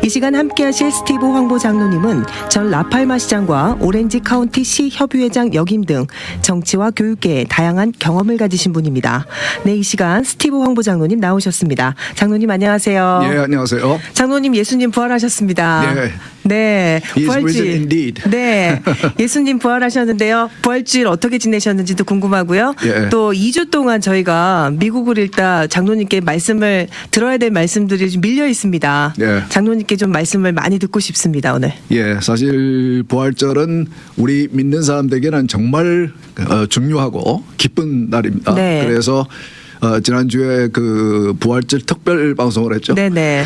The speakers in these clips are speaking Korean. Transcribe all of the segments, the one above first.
이 시간 함께하실 스티브 황보 장로님은 전 라팔마 시장과 오렌지 카운티 시 협의회장 역임 등 정치와 교육계에 다양한 경험을 가지신 분입니다. 네, 이 시간 스티브 황보 장로님 나오셨습니다. 장로님 안녕하세요. 예, 안녕하세요. 장로님 예수님 부활하셨습니다. 네. 네, He is risen 부활주일. indeed. 네, 예수님 부활하셨는데요. 부활주일 어떻게 지내셨는지도 궁금하고요. 예. 또 2주 동안 저희가 미국을 읽다 장로님께 말씀을 들어야 될 말씀들이 좀 밀려 있습니다. 예. 장로님께 좀 말씀을 많이 듣고 싶습니다, 오늘. 예, 사실 부활절은 우리 믿는 사람들에게는 정말 중요하고 기쁜 날입니다. 네. 그래서 지난주에 그 부활절 특별 방송을 했죠. 네네.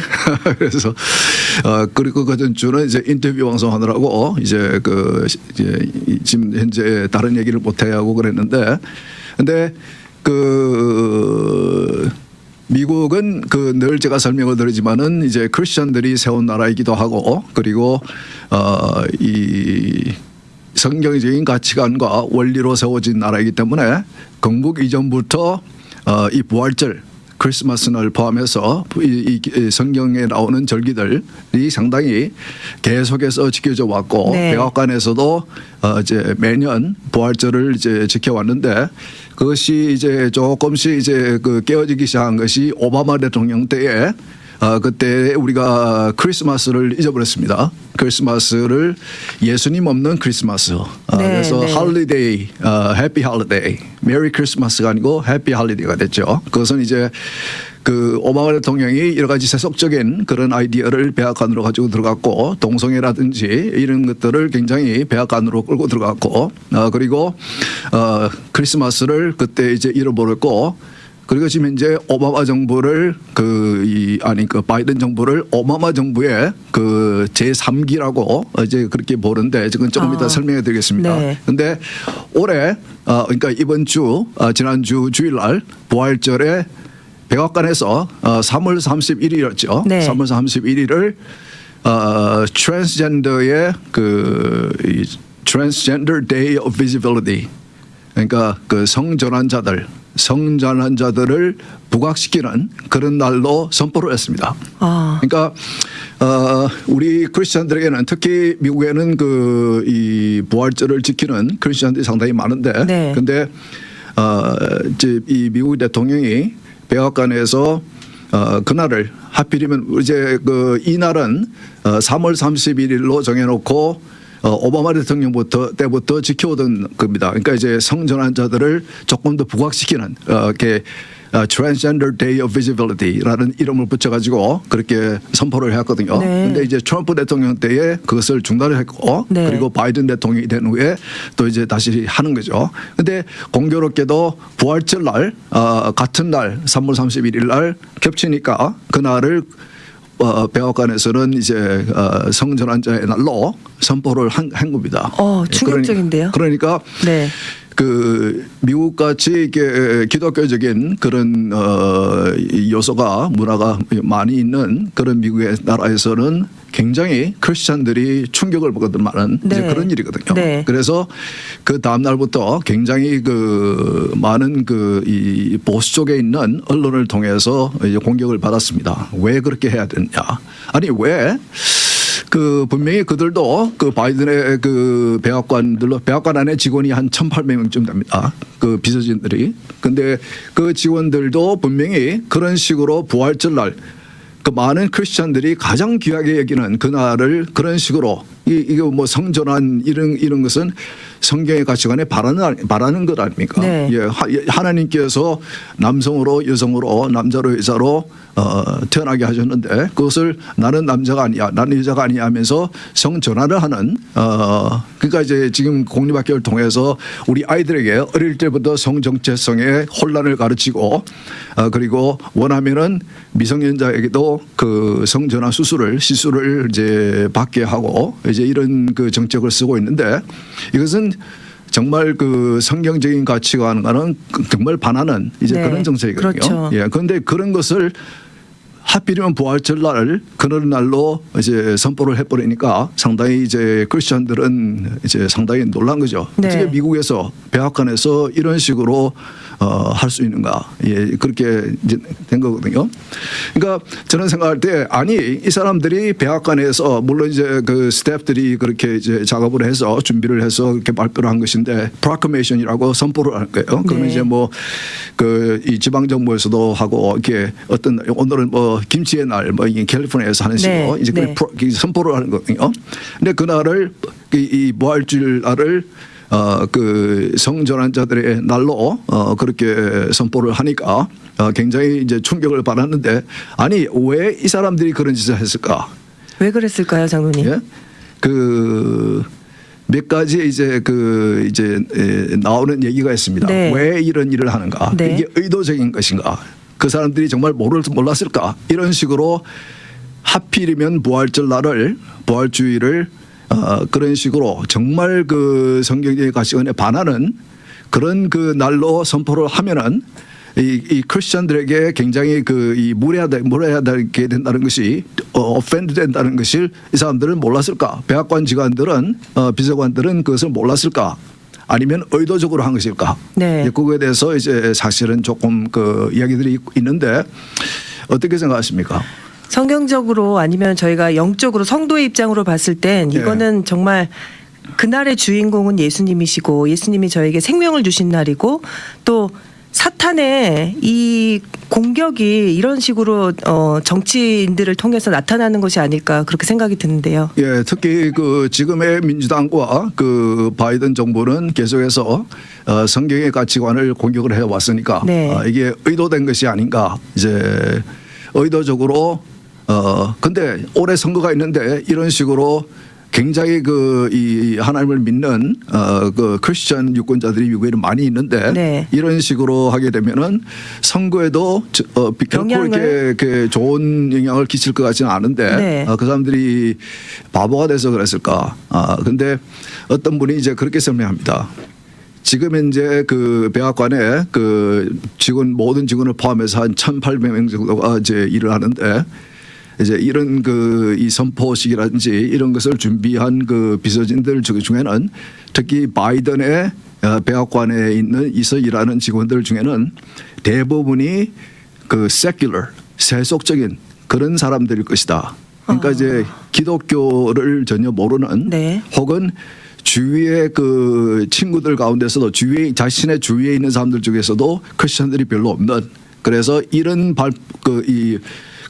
그래서 그리고 그 전주는 이제 인터뷰 방송하느라고 이제 지금 현재 다른 얘기를 못 해 하고 그랬는데, 근데 미국은 늘 제가 설명을 드리지만은 이제 크리스천들이 세운 나라이기도 하고, 그리고 이 성경적인 가치관과 원리로 세워진 나라이기 때문에 건국 이전부터 이 부활절 크리스마스를 포함해서 이 성경에 나오는 절기들이 상당히 계속해서 지켜져 왔고, 네. 백악관에서도 이제 매년 부활절을 이제 지켜왔는데, 그것이 이제 조금씩 이제 깨어지기 시작한 것이 오바마 대통령 때에 그때 우리가 크리스마스를 잊어버렸습니다. 크리스마스를 예수님 없는 크리스마스. 그래서 네. 홀리데이, 해피 홀리데이, 메리 크리스마스가 아니고 해피 홀리데이가 됐죠. 그것은 이제 오바마 대통령이 여러 가지 세속적인 그런 아이디어를 백악관으로 가지고 들어갔고, 동성애라든지 이런 것들을 굉장히 백악관으로 끌고 들어갔고, 그리고 크리스마스를 그때 이제 잃어버렸고, 그리고 지금 현재 오바마 정부를 바이든 정부를 오바마 정부의 제3기라고 이제 그렇게 보는데, 지금 조금 이따 설명해 드리겠습니다. 네. 근데 올해 그러니까 이번 주 지난주 주일날 부활절에 백악관에서 3월 31일이었죠. 네. 3월 31일을 트랜스젠더의 트랜스젠더 데이 오브 비지빌리티, 그러니까 성전환자들을 부각시키는 그런 날로 선포를 했습니다. 그러니까 우리 크리스천들에게는, 특히 미국에는 이 부활절을 지키는 크리스천들이 상당히 많은데, 네. 근데 이제 이 미국 대통령이 백악관에서 그날을 하필이면 이제 이 날은 3월 31일로 정해놓고 오바마 대통령 때부터 지켜오던 겁니다. 그러니까 이제 성전환자들을 조금 더 부각시키는 Transgender Day of Visibility라는 이름을 붙여가지고 그렇게 선포를 했거든요. 그런데 이제 트럼프 대통령 때에 그것을 중단을 했고, 네. 그리고 바이든 대통령이 된 후에 또 이제 다시 하는 거죠. 그런데 공교롭게도 부활절 날 같은 날 3월 31일 날 겹치니까 그날을 백악관에서는 이제 성전환자의 날로 선포를 한 겁니다. 충격적인데요. 그러니까 네. 미국 같이 이렇게 기독교적인 그런 요소가, 문화가 많이 있는 그런 미국의 나라에서는 굉장히 크리스천들이 충격을 받거든만은 이제 네. 그런 일이거든요. 네. 그래서 그 다음 날부터 굉장히 많은 이 보수 쪽에 있는 언론을 통해서 이제 공격을 받았습니다. 왜 그렇게 해야 되느냐? 아니 왜? 분명히 그들도 바이든의 백악관 안에 직원이 한 1,800명쯤 됩니다. 비서진들이. 근데 그 직원들도 분명히 그런 식으로 부활절 날 많은 크리스천들이 가장 귀하게 여기는 그날을 그런 식으로 이거 뭐 성전환 이런 것은 성경의 가치관에 바라는 것 아닙니까? 네. 예, 하나님께서 남성으로 여성으로 남자로 여자로 태어나게 하셨는데, 그것을 나는 남자가 아니야, 나는 여자가 아니야 하면서 성전환을 하는 그러니까 이제 지금 공립학교를 통해서 우리 아이들에게 어릴 때부터 성정체성의 혼란을 가르치고, 그리고 원하면은 미성년자에게도 성전환 시술을 이제 받게 하고 이제 이런 정책을 쓰고 있는데, 이것은 정말 성경적인 가치관과는 정말 반하는 이제 네. 그런 정책이거든요. 그렇죠. 예. 그런데 그런 것을 하필이면 부활절 날 그런 날로 이제 선포를 해버리니까 상당히 이제 크리스천들은 이제 상당히 놀란 거죠. 네. 어떻게 미국에서 백악관에서 이런 식으로 할 수 있는가? 예, 그렇게 이제 된 거거든요. 그러니까 저는 생각할 때 아니 이 사람들이 백악관에서 물론 이제 그 스태프들이 그렇게 이제 작업을 해서 준비를 해서 이렇게 발표를 한 것인데 프로클레이션이라고 선포를 하는 거예요. 그러면 네. 이제 뭐 그 이 지방 정부에서도 하고 이렇게 어떤 오늘은 뭐 김치의 날 뭐 이게 캘리포니아에서 하는 식으로 네. 이제 네. 그 선포를 하는 거거든요. 근데 그날을 이 부활주일 날을 그 성전환자들의 날로 그렇게 선포를 하니까 굉장히 이제 충격을 받았는데 아니 왜 이 사람들이 그런 짓을 했을까? 왜 그랬을까요, 장로님? 예? 그 몇 가지 이제 그 이제 나오는 얘기가 있습니다. 네. 왜 이런 일을 하는가? 네. 이게 의도적인 것인가? 그 사람들이 정말 몰랐을까? 이런 식으로 하필이면 부활절 날을 부활주의를 그런 식으로 정말 그 성경적인 가치관에 반하는 그런 그 날로 선포를 하면은 이 크리스천들에게 굉장히 그 이 무례하게 된다는 것이 offend 된다는 것을 이 이사람들은 몰랐을까? 백악관 직원들은 비서관들은 그것을 몰랐을까? 아니면 의도적으로 한 것일까? 네. 이제 그거에 대해서 이제 사실은 조금 그 이야기들이 있는데 어떻게 생각하십니까? 성경적으로 아니면 저희가 영적으로 성도의 입장으로 봤을 땐 예. 이거는 정말 그날의 주인공은 예수님이시고 예수님이 저에게 생명을 주신 날이고 또 사탄의 이 공격이 이런 식으로 정치인들을 통해서 나타나는 것이 아닐까 그렇게 생각이 드는데요. 예, 특히 그 지금의 민주당과 그 바이든 정부는 계속해서 성경의 가치관을 공격을 해 왔으니까 네. 이게 의도된 것이 아닌가 이제 의도적으로 근데 올해 선거가 있는데 이런 식으로 굉장히 그 이 하나님을 믿는 그 크리스천 유권자들이 미국에는 많이 있는데 네. 이런 식으로 하게 되면은 선거에도 결코 이렇게 좋은 영향을 끼칠 것 같지는 않은데 네. 그 사람들이 바보가 돼서 그랬을까? 근데 어떤 분이 이제 그렇게 설명합니다. 지금 현재 그 백악관에 그 직원 모든 직원을 포함해서 한 1,800명 정도가 이제 일을 하는데 이제 이런 그 이 선포식이라든지 이런 것을 준비한 그 비서진들 중에는 특히 바이든의 백악관에 있어 일하는 직원들 중에는 대부분이 그 secular 세속적인 그런 사람들일 것이다. 그러니까 이제 기독교를 전혀 모르는 네. 혹은 주위의 그 친구들 가운데서도 자신의 주위에 있는 사람들 중에서도 크리스천들이 별로 없는 그래서 이런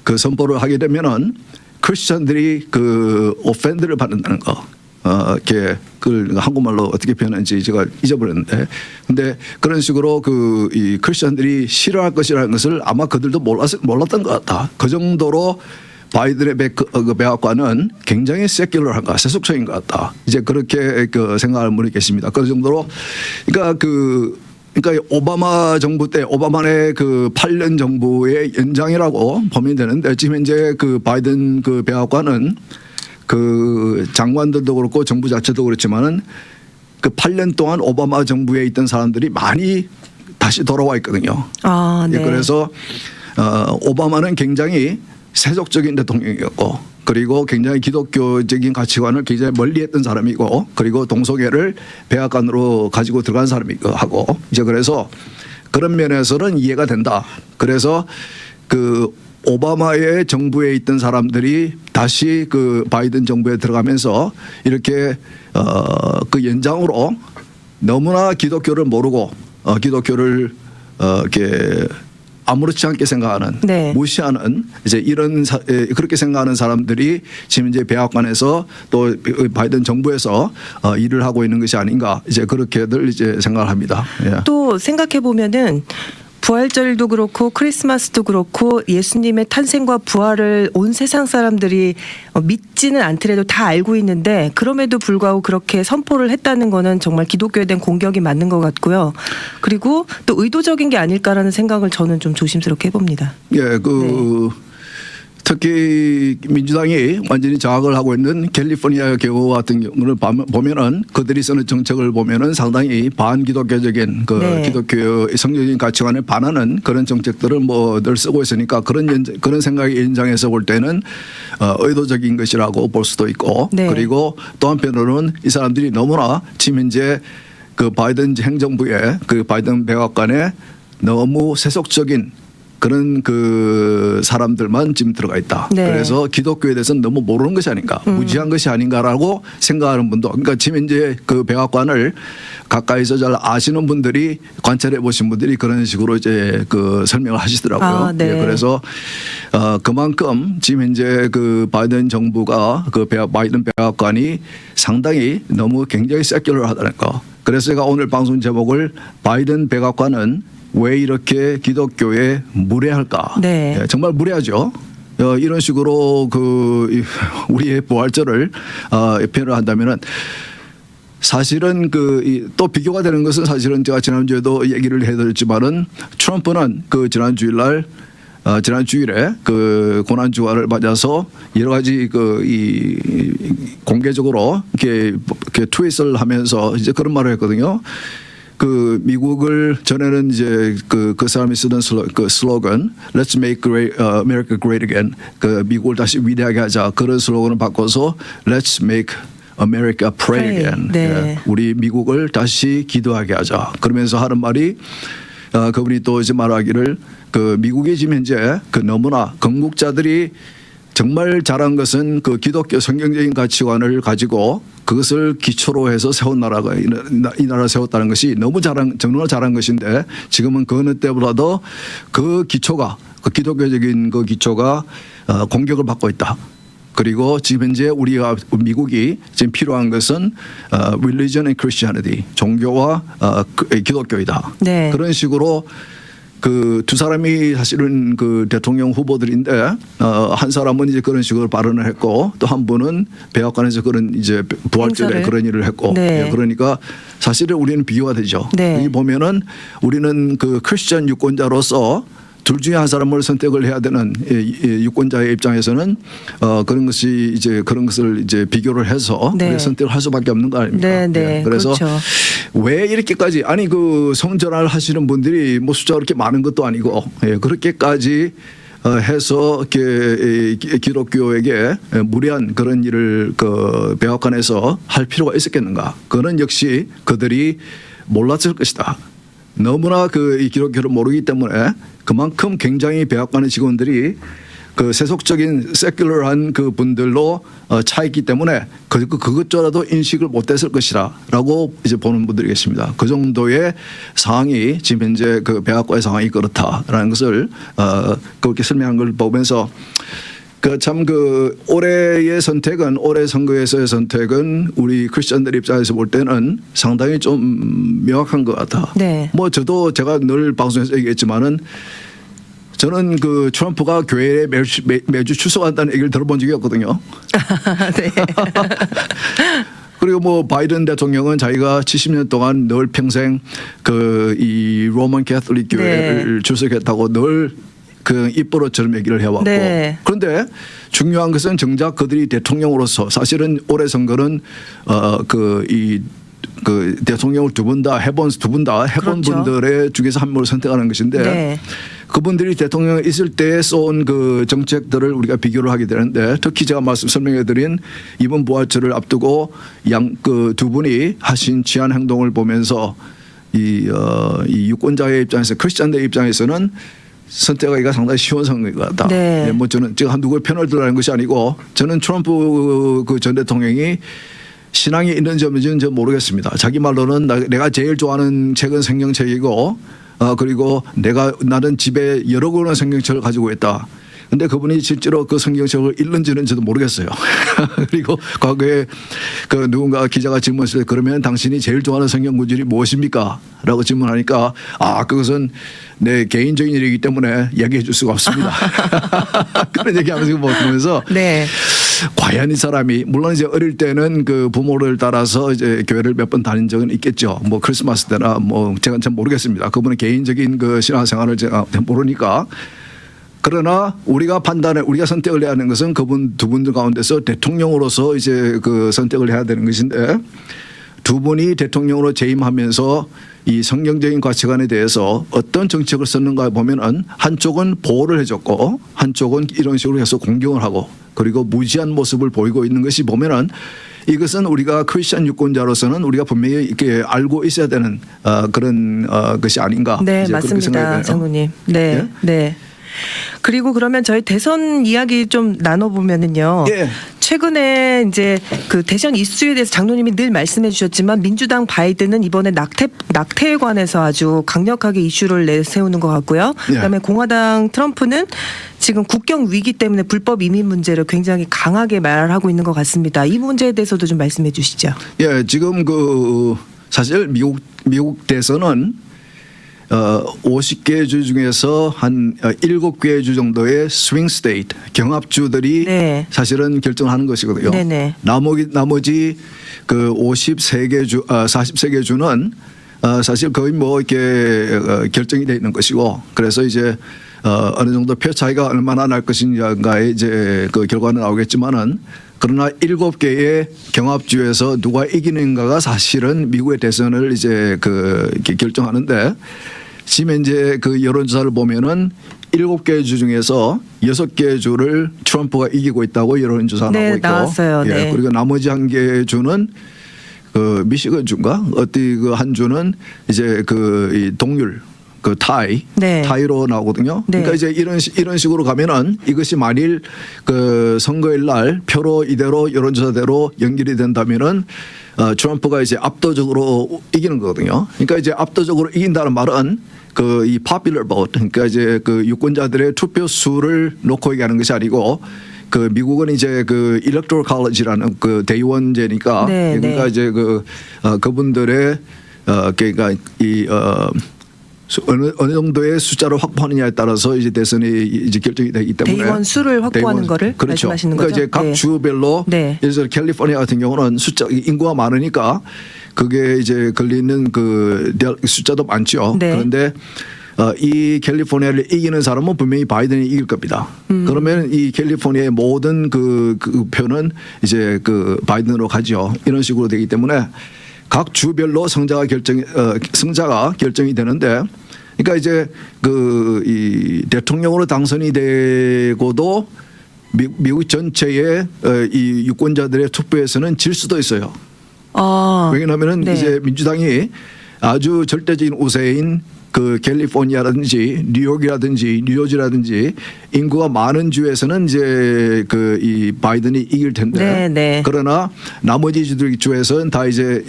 그 선포를 하게 되면은 크리스천들이 그 오펜드를 받는다는 거. 이렇게 그걸 한국말로 어떻게 표현하는지 제가 잊어버렸는데, 근데 그런 식으로 그 이 크리스천들이 싫어할 것이라는 것을 아마 그들도 몰랐던 것 같다. 그 정도로 바이든의 백악관은 굉장히 세큘러한가 세속적인 것 같다. 이제 그렇게 그 생각하는 분이 계십니다. 그 정도로 그러니까 오바마 정부 때 오바마의 그 8년 정부의 연장이라고 보면 되는데 지금 현재 그 바이든 그 백악관은 그 장관들도 그렇고 정부 자체도 그렇지만은 그 8년 동안 오바마 정부에 있던 사람들이 많이 다시 돌아와 있거든요. 아, 네. 그래서 오바마는 굉장히 세속적인 대통령이었고 그리고 굉장히 기독교적인 가치관을 굉장히 멀리했던 사람이고 그리고 동성애를 백악관으로 가지고 들어간 사람이고 하고 이제 그래서 그런 면에서는 이해가 된다. 그래서 그 오바마의 정부에 있던 사람들이 다시 그 바이든 정부에 들어가면서 이렇게 그 연장으로 너무나 기독교를 모르고 기독교를 이렇게 아무렇지 않게 생각하는 네. 무시하는 이제 이런 그렇게 생각하는 사람들이 지금 이제 백악관에서 또 바이든 정부에서 일을 하고 있는 것이 아닌가 이제 그렇게들 이제 생각을 합니다. 예. 또 생각해 보면은 부활절도 그렇고 크리스마스도 그렇고 예수님의 탄생과 부활을 온 세상 사람들이 믿지는 않더라도 다 알고 있는데 그럼에도 불구하고 그렇게 선포를 했다는 거는 정말 기독교에 대한 공격이 맞는 것 같고요. 그리고 또 의도적인 게 아닐까라는 생각을 저는 좀 조심스럽게 해봅니다. 예, 특히 민주당이 완전히 장악을 하고 있는 캘리포니아 경우 같은 경우를 보면은 그들이 쓰는 정책을 보면은 상당히 반기독교적인 그 네. 기독교의 성경적인 가치관에 반하는 그런 정책들을 뭐 늘 쓰고 있으니까 그런 생각이 연장해서 볼 때는 의도적인 것이라고 볼 수도 있고 네. 그리고 또 한편으로는 이 사람들이 너무나 지금 현재 그 바이든 행정부의 그 바이든 백악관에 너무 세속적인 그런 그 사람들만 지금 들어가 있다. 네. 그래서 기독교에 대해서는 너무 모르는 것이 아닌가, 무지한 것이 아닌가라고 생각하는 분도, 그러니까 지금 이제 그 백악관을 가까이서 잘 아시는 분들이 관찰해 보신 분들이 그런 식으로 이제 그 설명을 하시더라고요. 아, 네. 예, 그래서 그만큼 지금 현재 그 바이든 정부가 그 바이든 백악관이 상당히 너무 굉장히 세큘러하다는 거. 그래서 제가 오늘 방송 제목을 바이든 백악관은 왜 이렇게 기독교에 무례할까? 네. 예, 정말 무례하죠. 이런 식으로 우리의 부활절을 표현을 한다면은 사실은 또 비교가 되는 것은 사실은 제가 지난주에도 얘기를 해드렸지만은 트럼프는 그 지난 주일에 그 고난 주간을 맞아서 여러 가지 공개적으로 이렇게 트윗을 하면서 이제 그런 말을 했거든요. 그 미국을 전에는 이제 그 사람이 쓰던 슬로건 Let's make America great again. 그 미국을 다시 위대하게 하자. 그런 슬로건을 바꿔서 Let's make America pray again. 네. 예, 우리 미국을 다시 기도하게 하자. 그러면서 하는 말이 그분이 또 이제 말하기를 그 미국이 지금 현재 그 너무나 건국자들이 정말 잘한 것은 그 기독교 성경적인 가치관을 가지고 그것을 기초로 해서 세운 나라가 이 나라 세웠다는 것이 정말 잘한 것인데 지금은 그 어느 때보다도 그 기초가 그 기독교적인 그 기초가 공격을 받고 있다. 그리고 지금 현재 미국이 지금 필요한 것은 religion and Christianity, 종교와 기독교이다. 네. 그런 식으로 그 두 사람이 사실은 그 대통령 후보들인데 한 사람은 이제 그런 식으로 발언을 했고 또 한 분은 백악관에서 그런 이제 부활절에 행사를. 그런 일을 했고 네. 예, 그러니까 사실은 우리는 비교가 되죠. 네. 여기 보면은 우리는 그 크리스천 유권자로서 둘 중에 한 사람을 선택을 해야 되는 유권자의 입장에서는 그런 것을 이제 비교를 해서 네. 선택을 할 수밖에 없는 거 아닙니까? 네, 네. 예, 그래서 그렇죠. 왜 이렇게까지 그 성전화를 하시는 분들이 뭐 숫자가 그렇게 많은 것도 아니고 예, 그렇게까지 해서 기독교에게 무례한 그런 일을 그 백악관에서 할 필요가 있었겠는가? 그는 역시 그들이 몰랐을 것이다. 너무나 이 기독교를 모르기 때문에 그만큼 굉장히 백악관의 직원들이 그 세속적인 세큘러한 그 분들로 차 있기 때문에 그것조차도 인식을 못했을 것이라고 이제 보는 분들이 계십니다. 그 정도의 상황이 지금 현재 그 백악관의 상황이 그렇다라는 것을 그렇게 설명한 걸 보면서 올해의 선택은 올해 선거에서의 선택은 우리 크리스천들 입장에서 볼 때는 상당히 좀 명확한 것 같아. 네. 뭐 제가 늘 방송에서 얘기했지만은 저는 그 트럼프가 교회에 매주 출석한다는 얘기를 들어본 적이 없거든요. 네. 그리고 뭐 바이든 대통령은 자기가 70년 동안 늘 평생 이 로만 캐톨릭 교회를 네. 출석했다고 늘 그 입버릇처럼 얘기를 해왔고 네. 그런데 중요한 것은 정작 그들이 대통령으로서 사실은 올해 선거는 그 대통령을 두 분 다 해본 그렇죠. 분들의 중에서 한 명을 선택하는 것인데 네. 그분들이 대통령에 있을 때 써온 그 정책들을 우리가 비교를 하게 되는데 특히 제가 설명해드린 이번 부활절을 앞두고 그 두 분이 하신 취한 행동을 보면서 이 유권자의 입장에서 크리스찬들의 입장에서는 선택하기가 상당히 쉬운 선거인 것 같다. 네. 네, 뭐 저는 제가 누구의 편을 들라는 것이 아니고 저는 트럼프 그 전 대통령이 신앙이 있는 점인지는 저 모르겠습니다. 자기 말로는 내가 제일 좋아하는 책은 성경책이고 그리고 나는 집에 여러 권의 성경책을 가지고 있다. 근데 그분이 실제로 그 성경책을 읽는지는 저도 모르겠어요. 그리고 과거에 그 누군가 기자가 질문했을 때 그러면 당신이 제일 좋아하는 성경 구절이 무엇입니까? 라고 질문하니까 그것은 내 개인적인 일이기 때문에 얘기해 줄 수가 없습니다. 그런 얘기하면서 보면서 네. 과연 이 사람이 물론 이제 어릴 때는 그 부모를 따라서 이제 교회를 몇 번 다닌 적은 있겠죠. 뭐 크리스마스 때나 뭐 제가 잘 모르겠습니다. 그분의 개인적인 그 신앙생활을 제가 모르니까. 그러나 우리가 선택을 해야 하는 것은 두 분들 가운데서 대통령으로서 이제 그 선택을 해야 되는 것인데 두 분이 대통령으로 재임하면서 이 성경적인 가치관에 대해서 어떤 정책을 썼는가 보면은 한쪽은 보호를 해줬고 한쪽은 이런 식으로 해서 공경을 하고 그리고 무지한 모습을 보이고 있는 것이 보면은 이것은 우리가 크리스천 유권자로서는 우리가 분명히 이렇게 알고 있어야 되는 그런 것이 아닌가. 네, 이제 그렇게 맞습니다. 생각해요. 장로님. 네. 예? 네. 그리고 그러면 저희 대선 이야기 좀 나눠보면은요. 예. 최근에 이제 그 대선 이슈에 대해서 장로님이 늘 말씀해 주셨지만 민주당 바이든은 이번에 낙태에 관해서 아주 강력하게 이슈를 내세우는 것 같고요. 예. 그다음에 공화당 트럼프는 지금 국경 위기 때문에 불법 이민 문제를 굉장히 강하게 말하고 있는 것 같습니다. 이 문제에 대해서도 좀 말씀해 주시죠. 예, 지금 그 사실 미국 대선은 50개 주 중에서 한 7개 주 정도의 스윙 스테이트 경합주들이 네. 사실은 결정하는 것이거든요. 네네. 나머지 그 53개 주 43개 주는 사실 거의 뭐 이렇게 결정이 돼 있는 것이고 그래서 이제 어느 정도 표 차이가 얼마나 날 것인가에 이제 그 결과는 나오겠지만은 그러나 7개의 경합주에서 누가 이기는가가 사실은 미국의 대선을 이제 그 이렇게 결정하는데 지금 현재 그 여론조사를 보면은 7개 주 중에서 6개 주를 트럼프가 이기고 있다고 여론조사가 네, 나오고 있고 나왔어요. 예, 네. 그리고 나머지 1개 주는 그 미시건 주인가 어디 그 한 주는 이제 그 이 동률 그 네. 타이로 나오거든요. 네. 그러니까 이제 이런 식으로 가면은 이것이 만일 그 선거일 날 표로 이대로 여론조사대로 연결이 된다면은 트럼프가 이제 압도적으로 이기는 거거든요. 그러니까 이제 압도적으로 이긴다는 말은 그 이 popular vote 그러니까 이제 그 유권자들의 투표 수를 놓고 얘기하는 것이 아니고 그 미국은 이제 그 electoral college라는 그 대의원제니까 네, 그러니까 네. 이제 그 그분들의 그러니까 이 어느 정도의 숫자를 확보하느냐에 따라서 이제 대선이 이제 결정이 되기 때문에 대의원 수를 확보하는 거를 그렇죠. 말씀하시는 그러니까 거죠? 이제 각 네. 주별로 네. 예를 들어 캘리포니아 같은 경우는 숫자 인구가 많으니까 그게 이제 걸리는 그 숫자도 많죠. 네. 그런데 이 캘리포니아를 이기는 사람은 분명히 바이든이 이길 겁니다. 그러면 이 캘리포니아의 모든 그 표는 이제 그 바이든으로 가죠. 이런 식으로 되기 때문에 각 주별로 승자가 결정이 되는데, 그러니까 이제 그 이 대통령으로 당선이 되고도 미국 전체의 이 유권자들의 투표에서는 질 수도 있어요. 왜냐하면은 네. 이제 민주당이 아주 절대적인 우세인 그 캘리포니아라든지 뉴욕이라든지 뉴저지라든지 인구가 많은 주에서는 이제 그 이 바이든이 이길 텐데 네, 네. 그러나 나머지 주에서는 다 이제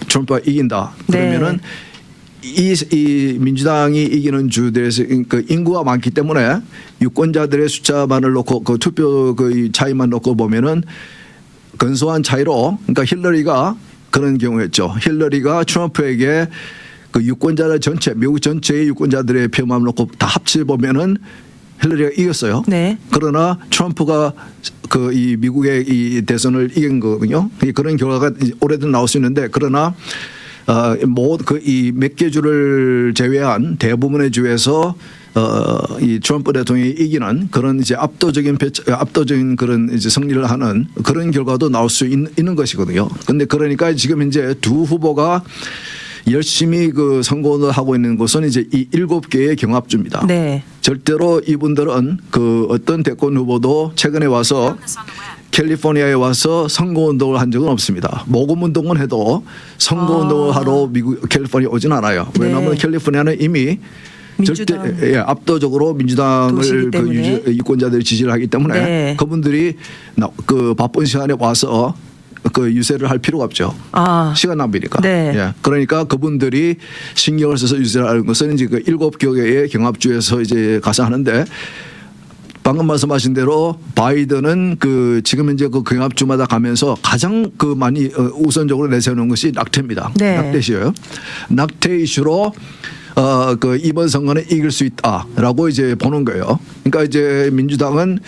트럼프가 이긴다. 그러면은 이 민주당이 이기는 주들에서 그 인구가 많기 때문에 유권자들의 숫자만을 놓고 그 투표 그 차이만 놓고 보면은 근소한 차이로 그러니까 힐러리가 그런 경우였죠. 힐러리가 트럼프에게 그 유권자들 전체 미국 전체의 유권자들의 표만 놓고 다 합쳐 보면은 힐러리가 이겼어요. 네. 그러나 트럼프가 그 이 미국의 이 대선을 이긴 거거든요. 그런 결과가 올해도 나올 수 있는데 그러나 이 몇 개 주를 제외한 대부분의 주에서 이 트럼프 대통령이 이기는 그런 이제 압도적인 그런 이제 승리를 하는 그런 결과도 나올 수 있는 것이거든요. 그런데 그러니까 지금 이제 두 후보가 열심히 그 선거를 하고 있는 곳은 이제 이 7개의 경합주입니다. 네. 절대로 이분들은 그 어떤 대권 후보도 최근에 와서 캘리포니아에 와서 선거운동을 한 적은 없습니다. 모금운동은 해도 선거운동을 하러 미국 캘리포니아 오진 않아요. 왜냐하면 네. 캘리포니아는 이미 민주당. 절대 압도적으로 민주당을 도시이기 그 때문에. 유권자들이 지지를 하기 때문에 네. 그분들이 그 바쁜 시간에 와서 그 유세를 할 필요가 없죠. 시간 낭비니까. 네. 예. 그러니까 그분들이 신경을 써서 유세를 하는 것은 이제 그 7개의 경합주에서 이제 가서 하는데 방금 말씀하신 대로 바이든은 그 지금 현재 그 경합주마다 가면서 가장 그 많이 우선적으로 내세우는 것이 낙태입니다. 네. 낙태 이슈요. 낙태 이슈로 그 이번 선거는 이길 수 있다라고 이제 보는 거예요. 그러니까 이제 민주당은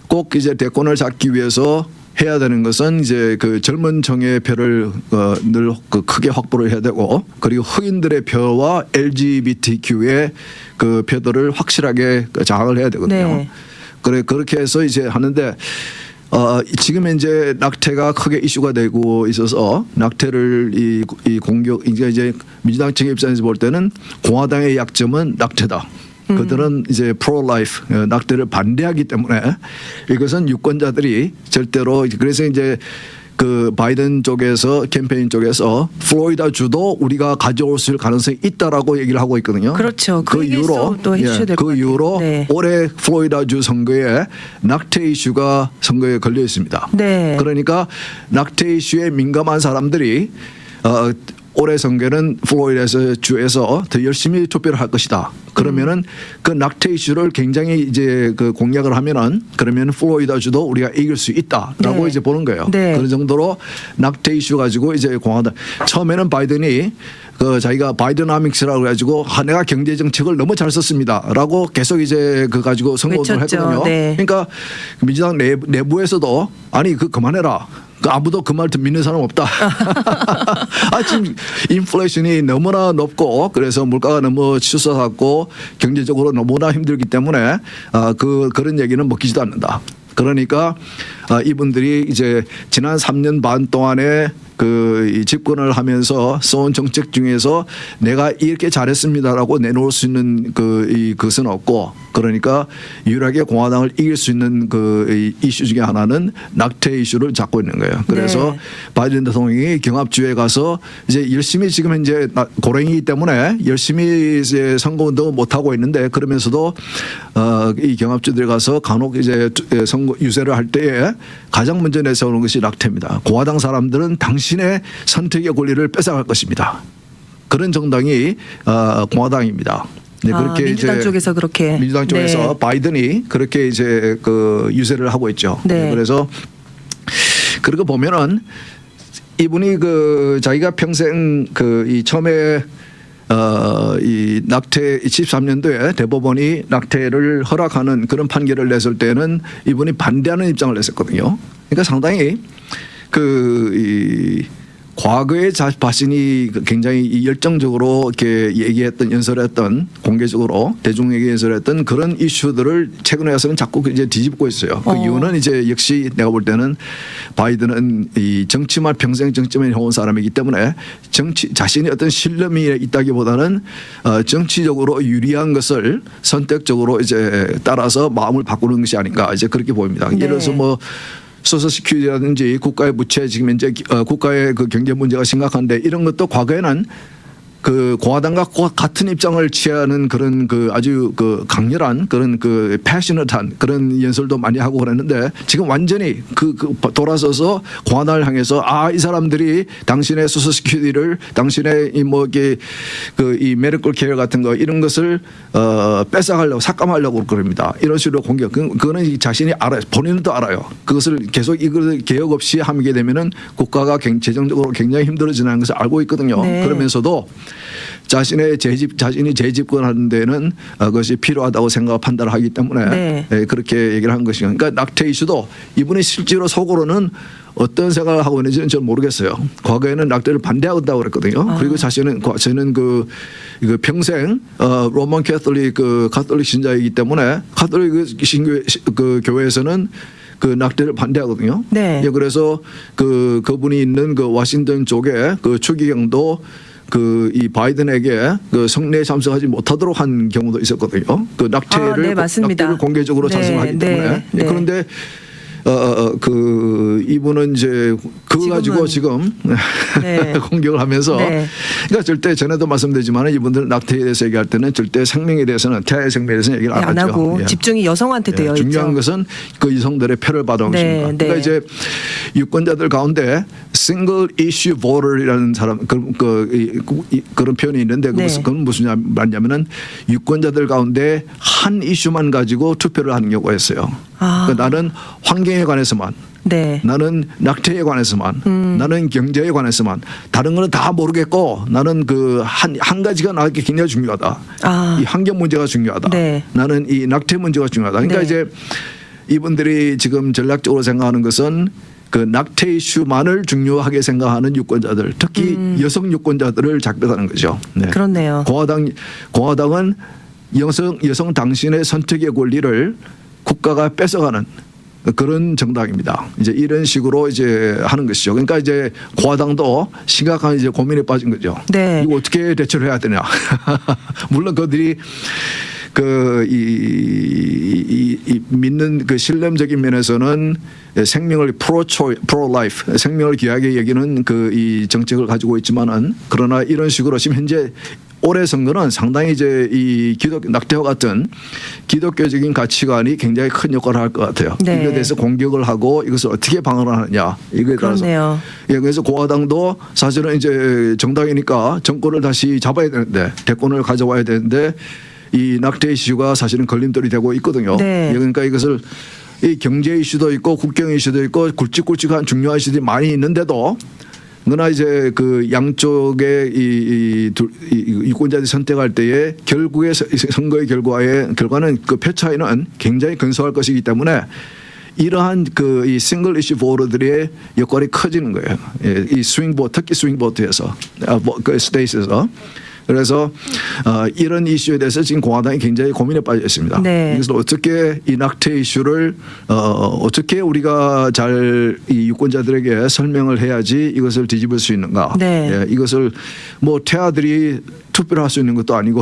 꼭 이제 대권을 잡기 위해서 해야 되는 것은 이제 그 젊은 층의 표를 늘 그 크게 확보를 해야 되고 그리고 흑인들의 표와 LGBTQ의 그 표들을 확실하게 장악을 해야 되거든요. 네. 그렇게 해서 이제 하는데 지금 현재 낙태가 크게 이슈가 되고 있어서 낙태를 이 공격 이제 민주당 측의 입장에서 볼 때는 공화당의 약점은 낙태다. 그들은 이제 pro-life 낙태를 반대하기 때문에 이것은 유권자들이 절대로 그래서 이제 그 바이든 쪽에서 캠페인 쪽에서 플로리다 주도 우리가 가져올 수 있을 가능성이 있다라고 얘기를 하고 있거든요. 그렇죠. 그 이후로 또 해주셔야 될 것 그 이후로 네. 올해 플로리다 주 선거에 낙태 이슈가 선거에 걸려 있습니다. 네. 그러니까 낙태 이슈에 민감한 사람들이 올해 선거는 플로리다 주에서 더 열심히 투표를 할 것이다. 그러면은 그 낙태 이슈를 굉장히 이제 그 공략을 하면은 그러면 플로리다 주도 우리가 이길 수 있다라고 네. 이제 보는 거예요. 네. 그런 정도로 낙태 이슈 가지고 이제 공화당 처음에는 바이든이 그 자기가 바이드나믹스라고 해가지고 내가 경제 정책을 너무 잘 썼습니다라고 계속 이제 그 가지고 선거운동을 외쳤죠. 했거든요. 네. 그러니까 민주당 내부에서도 아니 그 그만해라. 아무도 그 말 믿는 사람 없다. 지금 인플레이션이 너무나 높고 그래서 물가가 너무 치솟았고 경제적으로 너무나 힘들기 때문에 그런 얘기는 먹히지도 않는다. 그러니까 이분들이 이제 지난 3년 반 동안에 이 집권을 하면서 써온 정책 중에서 내가 이렇게 잘했습니다라고 내놓을 수 있는 그것은 없고 그러니까 유일하게 공화당을 이길 수 있는 이 이슈 중에 하나는 낙태 이슈를 잡고 있는 거예요. 그래서 네. 바이든 대통령이 경합주에 가서 이제 열심히 지금 이제 고령이기 때문에 열심히 이제 선거운동을 못 하고 있는데 그러면서도 이 경합주들 가서 간혹 이제 선거 유세를 할 때에 가장 먼저 내세우는 것이 낙태입니다. 공화당 사람들은 당신의 선택의 권리를 뺏어갈 것입니다. 그런 정당이 공화당입니다. 네, 그렇게 민주당 이제 쪽에서 그렇게 민주당 쪽에서 네. 바이든이 그렇게 이제 그 유세를 하고 있죠. 네. 그래서 그러고 보면은 이분이 자기가 평생 이 처음에 이 낙태 23년도에 대법원이 낙태를 허락하는 그런 판결을 냈을 때는 이분이 반대하는 입장을 냈었거든요. 그러니까 상당히 이 과거에 자신이 굉장히 열정적으로 이렇게 얘기했던 연설했던 공개적으로 대중에게 연설했던 그런 이슈들을 최근에 와서는 자꾸 이제 뒤집고 있어요. 그 이유는 이제 역시 내가 볼 때는 바이든은 이 정치만 평생 정치만 해온 사람이기 때문에 자신이 어떤 신념이 있다기보다는 정치적으로 유리한 것을 선택적으로 이제 따라서 마음을 바꾸는 것이 아닌가 이제 그렇게 보입니다. 네. 예를 들어서 뭐 소셜시큐리티라든지 국가의 부채 지금 현재 국가의 그 경제 문제가 심각한데 이런 것도 과거에는 그 공화당과 같은 입장을 취하는 그런 아주 강렬한 그런 패셔너트한 그런 연설도 많이 하고 그랬는데 지금 완전히 돌아서서 공화당을 향해서 이 사람들이 당신의 소셜시큐리티를 당신의 이 메디컬 케어 같은 거 이런 것을 뺏어가려고 삭감하려고 그럽니다. 이런 식으로 공격. 그거는 자신이 알아요. 본인도 알아요. 그것을 계속 이걸 개혁 없이 하게 되면은 국가가 재정적으로 굉장히 힘들어지는 것을 알고 있거든요. 네. 그러면서도 자신이 재집권하는 데는 그것이 필요하다고 판단을 하기 때문에 네. 그렇게 얘기를 한 것이죠. 그러니까 낙태 이슈도 이분이 실제로 속으로는 어떤 생각을 하고 있는지는 전 모르겠어요. 과거에는 낙태를 반대한다고 그랬거든요. 그리고 자신은 평생 로만 캐톨릭 가톨릭 신자이기 때문에 가톨릭 신교 교회에서는 낙태를 반대하거든요. 네. 그래서 그분이 있는 워싱턴 쪽에 추기경도 이 바이든에게 성례에 참석하지 못하도록 한 경우도 있었거든요. 낙태를 네, 맞습니다. 낙태를 공개적으로 네, 찬성하기 때문에. 네. 그런데 이분은 이제 그거 가지고 지금 네. 공격을 하면서 네. 그러니까 절대 전에도 말씀드리지만 이분들은 낙태에 대해서 얘기할 때는 절대 생명에 대해서는 태아의 생명에 대해서는 얘기를 안 안 하죠. 하고 예. 집중이 여성한테 되어 중요한 있죠. 것은 그 여성들의 표를 받아온 네, 것입니다. 네. 그러니까 이제 유권자들 가운데 single issue voter이라는 사람 그런 표현이 있는데 그건 무슨 말이냐면은 유권자들 가운데 한 이슈만 가지고 투표를 하는 경우가 있어요. 그러니까 나는 환경에 관해서만 네. 나는 낙태에 관해서만 나는 경제에 관해서만 다른 거는 다 모르겠고 나는 한 가지가 나에게 굉장히 중요하다. 이 환경 문제가 중요하다. 네. 나는 이 낙태 문제가 중요하다. 그러니까 네. 이제 이분들이 지금 전략적으로 생각하는 것은 낙태 이슈만을 중요하게 생각하는 유권자들, 특히 여성 유권자들을 작별하는 거죠. 네. 그렇네요. 공화당은 여성 당신의 선택의 권리를 국가가 뺏어가는 그런 정당입니다. 이제 이런 식으로 이제 하는 것이죠. 그러니까 이제 공화당도 심각한 이제 고민에 빠진 거죠. 네. 이거 어떻게 대처를 해야 되냐. 물론 그들이 이 믿는 그 신념적인 면에서는 생명을 pro-life 생명을 귀하게 여기는 그 이 정책을 가지고 있지만은 그러나 이런 식으로 지금 현재 올해 선거는 상당히 이제 이 낙태와 같은 기독교적인 가치관이 굉장히 큰 역할을 할 것 같아요. 네. 이거에 대해서 공격을 하고 이것을 어떻게 방어를 하느냐 이거에 따라서. 그렇네요. 예, 그래서 공화당도 사실은 이제 정당이니까 정권을 다시 잡아야 되는데 대권을 가져와야 되는데 이 낙태 이슈가 사실은 걸림돌이 되고 있거든요. 네. 예, 그러니까 이것을 이 경제 이슈도 있고 국경 이슈도 있고 굵직굵직한 중요한 이슈들이 많이 있는데도 그러나 이제 그 양쪽의 이 유권자들이 선택할 때에 결국의 선거의 결과는 그 표 차이는 굉장히 근소할 것이기 때문에 이러한 그 이 싱글 이슈 보러들의 역할이 커지는 거예요. 예, 이 스윙 보트 특히 스윙 보트에서 그 스테이트에서. 그래서 이런 이슈에 대해서 지금 공화당이 굉장히 고민에 빠져 있습니다. 네. 그래서 어떻게 이 낙태 이슈를 어떻게 우리가 잘 이 유권자들에게 설명을 해야지 이것을 뒤집을 수 있는가? 네. 예, 이것을 뭐 태아들이 투표를 할 수 있는 것도 아니고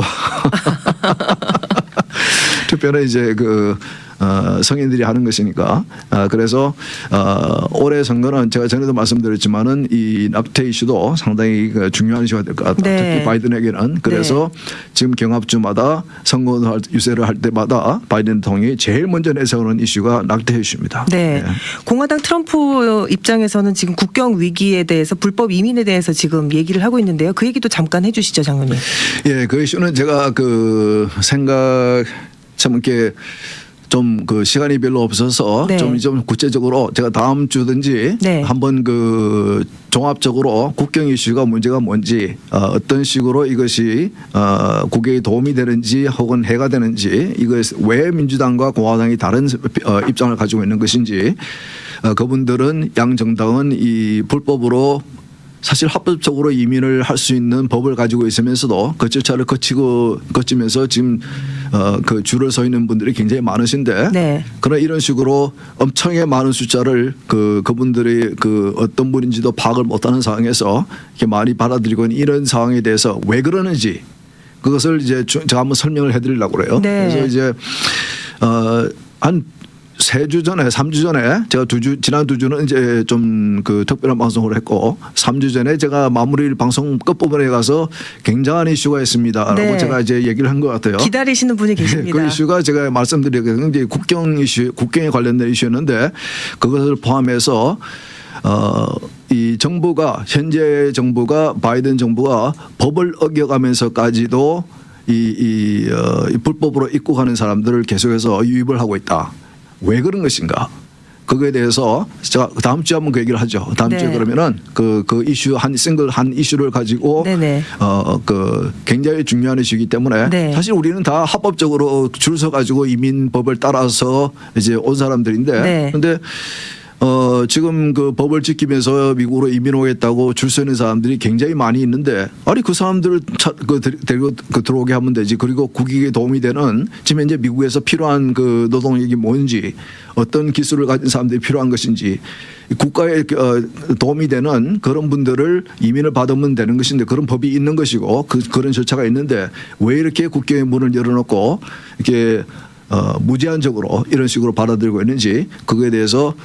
투표는 이제 그 성인들이 하는 것이니까 그래서 올해 선거는 제가 전에도 말씀드렸지만은 이 낙태 이슈도 상당히 중요한 이슈가 될 것 같다. 네. 특히 바이든에게는 그래서 지금 경합주마다 선거 유세를 할 때마다 바이든 대통령이 제일 먼저 내세우는 이슈가 낙태 이슈입니다. 네. 예. 공화당 트럼프 입장에서는 지금 국경 위기에 대해서 불법 이민에 대해서 지금 얘기를 하고 있는데요. 그 얘기도 잠깐 해주시죠, 장로님. 예, 그 이슈는 제가 그 생각 참 이렇게 좀 그 시간이 별로 없어서 네. 좀 구체적으로 제가 다음 주든지 네. 한번 그 종합적으로 국경 이슈가 문제가 뭔지 어떤 식으로 이것이 국익에 도움이 되는지 혹은 해가 되는지 이것이 왜 민주당과 공화당이 다른 입장을 가지고 있는 것인지 그분들은 양 정당은 이 불법으로 사실 합법적으로 이민을 할 수 있는 법을 가지고 있으면서도 그 절차를 거치면서 지금 그 줄을 서 있는 분들이 굉장히 많으신데 네. 그런 이런 식으로 엄청나게 많은 숫자를 그분들이 그 어떤 분인지도 파악을 못하는 상황에서 이렇게 많이 받아들이고 있는 이런 상황에 대해서 왜 그러는지 그것을 이제 제가 한번 설명을 해드리려고 그래요. 네. 그래서 이제 한 3주 전에 3주 전에 제가 지난 2주는 이제 좀 그 특별한 방송을 했고 3주 전에 제가 마무리 방송 끝부분에 가서 굉장한 이슈가 있습니다라고 네. 제가 이제 얘기를 한 것 같아요. 기다리시는 분이 계십니다. 그 이슈가 제가 말씀드리기에 이제 국경 이슈, 국경에 관련된 이슈였는데 그것을 포함해서 이 정부가 현재 정부가 바이든 정부가 법을 어겨가면서까지도 이 불법으로 입국하는 사람들을 계속해서 유입을 하고 있다. 왜 그런 것인가? 거기에 대해서 제가 다음 주에 한번 그 얘기를 하죠. 다음 네. 주에 그러면은 그 이슈 한 이슈를 가지고 네네. 그 굉장히 중요한 이슈이기 때문에 네. 사실 우리는 다 합법적으로 줄 서 가지고 이민법을 따라서 이제 온 사람들인데 네. 근데 지금 그 법을 지키면서 미국으로 이민 오겠다고 줄 서 있는 사람들이 굉장히 많이 있는데 아니 그 사람들을 데리고 들어오게 하면 되지. 그리고 국익에 도움이 되는 지금 현재 미국에서 필요한 그 노동력이 뭔지 어떤 기술을 가진 사람들이 필요한 것인지 국가에 도움이 되는 그런 분들을 이민을 받으면 되는 것인데 그런 법이 있는 것이고 그런 절차가 있는데 왜 이렇게 국경의 문을 열어놓고 이렇게 무제한적으로 이런 식으로 받아들이고 있는지 그거에 대해서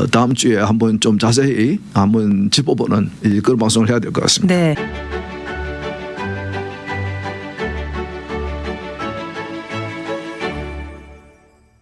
다음 주에 한번 좀 자세히 한번 짚어보는 그런 방송을 해야 될 것 같습니다. 네.